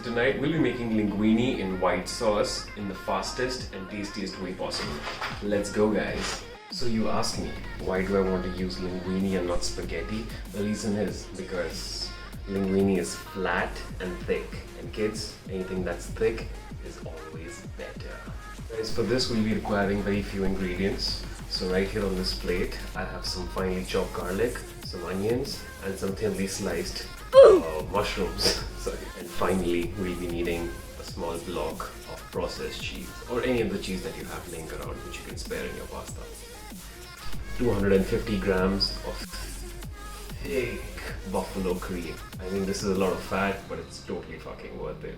tonight we'll be making linguine in white sauce in the fastest and tastiest way possible. Let's go, guys. So you ask me, why do I want to use linguine and not spaghetti? The reason is because linguine is flat and thick, and kids, anything that's thick is always better. Guys, for this we'll be requiring very few ingredients. So right here on this plate, I have some finely chopped garlic, some onions, and some thinly sliced mushrooms. Sorry. And finally, we'll be needing a small block of processed cheese, or any of the cheese that you have laying around, which you can spare in your pasta. 250 grams of thick buffalo cream. I mean, this is a lot of fat, but it's totally fucking worth it.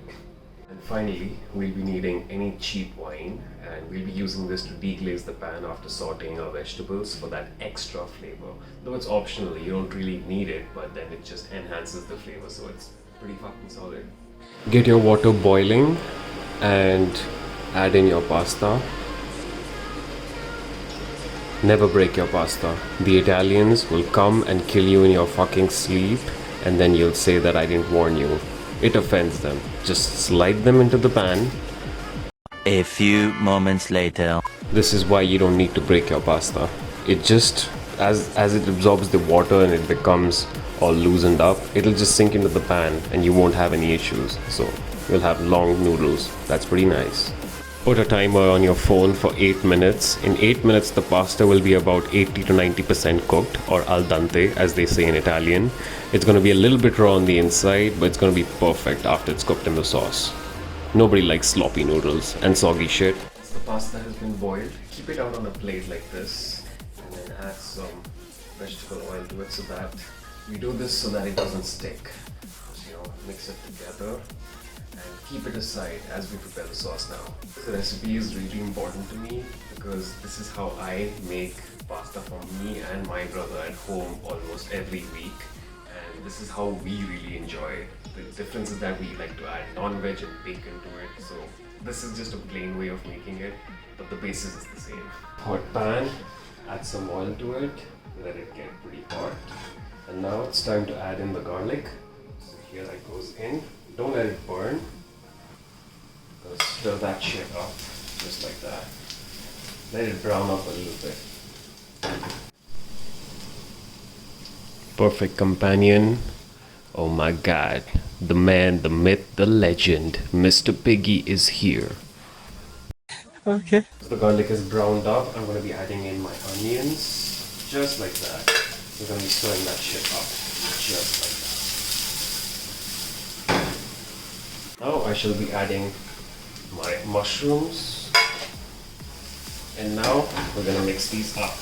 And finally, we'll be needing any cheap wine, and we'll be using this to deglaze the pan after sauteing our vegetables for that extra flavor. Though it's optional, you don't really need it, but then it just enhances the flavor, so it's pretty fucking solid. Get your water boiling and add in your pasta. Never break your pasta. The Italians will come and kill you in your fucking sleep, and then you'll say that I didn't warn you. It offends them. Just slide them into the pan. A few moments later. This is why you don't need to break your pasta. It just, as it absorbs the water and it becomes all loosened up, it'll just sink into the pan and you won't have any issues. So you'll have long noodles. That's pretty nice. Put a timer on your phone for 8 minutes. In 8 minutes, the pasta will be about 80 to 90% cooked, or al dente, as they say in Italian. It's going to be a little bit raw on the inside, but it's going to be perfect after it's cooked in the sauce. Nobody likes sloppy noodles and soggy shit. Once the pasta has been boiled, keep it out on a plate like this, and then add some vegetable oil to it so that we do this so that it doesn't stick. Mix it together and keep it aside as we prepare the sauce now. The recipe is really important to me because this is how I make pasta for me and my brother at home almost every week, and this is how we really enjoy it. The difference is that we like to add non-veg and bacon to it, so this is just a plain way of making it, but the basis is the same. Hot pan, add some oil to it, let it get pretty hot, and now it's time to add in the garlic. So here that goes in. Don't let it burn. Gonna stir that shit up, just like that. Let it brown up a little bit. Perfect companion. Oh my god. The man, the myth, the legend. Mr. Piggy is here. Okay. So the garlic is browned up. I'm gonna be adding in my onions. Just like that. We're gonna be stirring that shit up. Just like that. Now I shall be adding my mushrooms, and now we're gonna mix these up.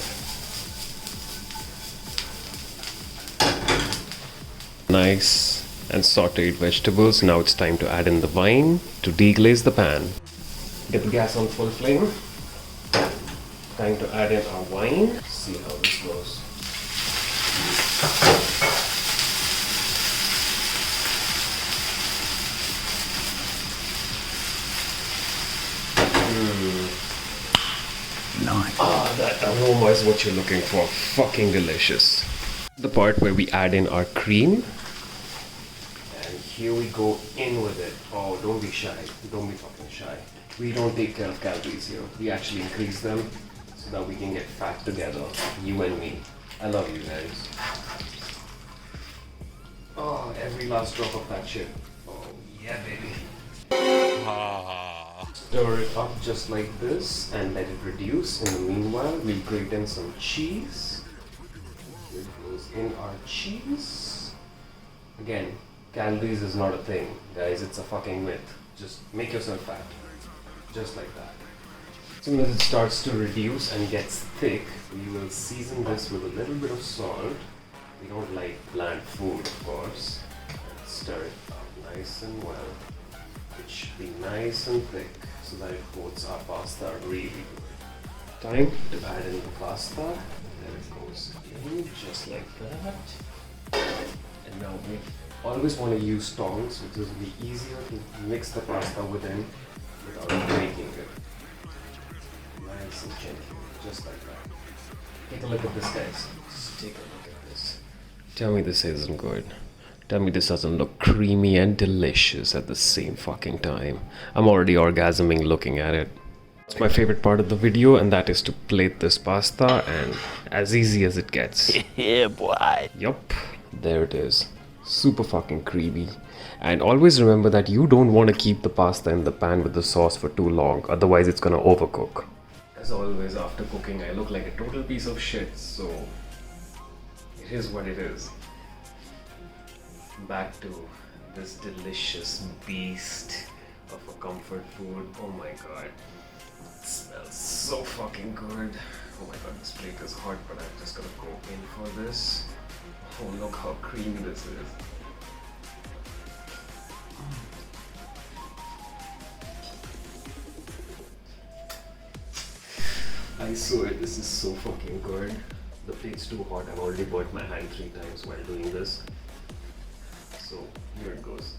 Nice and sauteed vegetables. Now it's time to add in the wine to deglaze the pan. Get the gas on full flame. Time to add in our wine. See how this goes. Nice. That aroma is what you're looking for. Fucking delicious. The part where we add in our cream. And here we go in with it. Oh, don't be shy. Don't be fucking shy. We don't take care of calories here. We actually increase them so that we can get fat together. You and me. I love you guys. Oh, every last drop of that shit. Oh, yeah, baby. Stir it up just like this and let it reduce. In the meanwhile, we'll grate in some cheese. Here goes in our cheese. Again, calories is not a thing, guys. It's a fucking myth. Just make yourself fat. Just like that. As soon as it starts to reduce and gets thick, we will season this with a little bit of salt. We don't like bland food, of course. And stir it up nice and well. It should be nice and thick so that it coats our pasta really good. Time to add in the pasta. There it goes in, just like that. And now we always want to use tongs because it'll be easier to mix the pasta within without breaking it. Nice and gently, just like that. Take a look at this, guys. Just take a look at this. Tell me this isn't good. Tell me this doesn't look creamy and delicious at the same fucking time. I'm already orgasming looking at it. It's my favorite part of the video, and that is to plate this pasta, and as easy as it gets. Yeah, boy. Yup, there it is. Super fucking creamy. And always remember that you don't want to keep the pasta in the pan with the sauce for too long, otherwise it's gonna overcook. As always, after cooking I look like a total piece of shit, so it is what it is. Back to this delicious beast of a comfort food. Oh my god. It smells so fucking good. Oh my god, this plate is hot, but I'm just gonna go in for this. Oh, look how creamy this is. I swear this is so fucking good. The plate's too hot. I've already burnt my hand 3 times while doing this. So here it goes.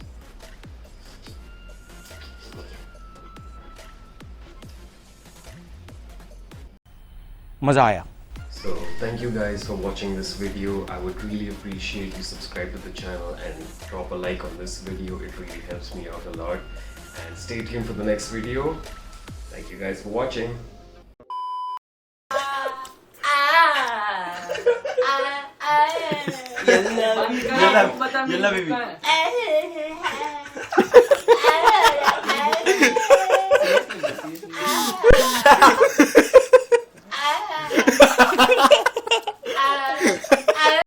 मजा आया. So thank you guys for watching this video. I would really appreciate you subscribe to the channel and drop a like on this video. It really helps me out a lot. And stay tuned for the next video. Thank you guys for watching. Yalla baby.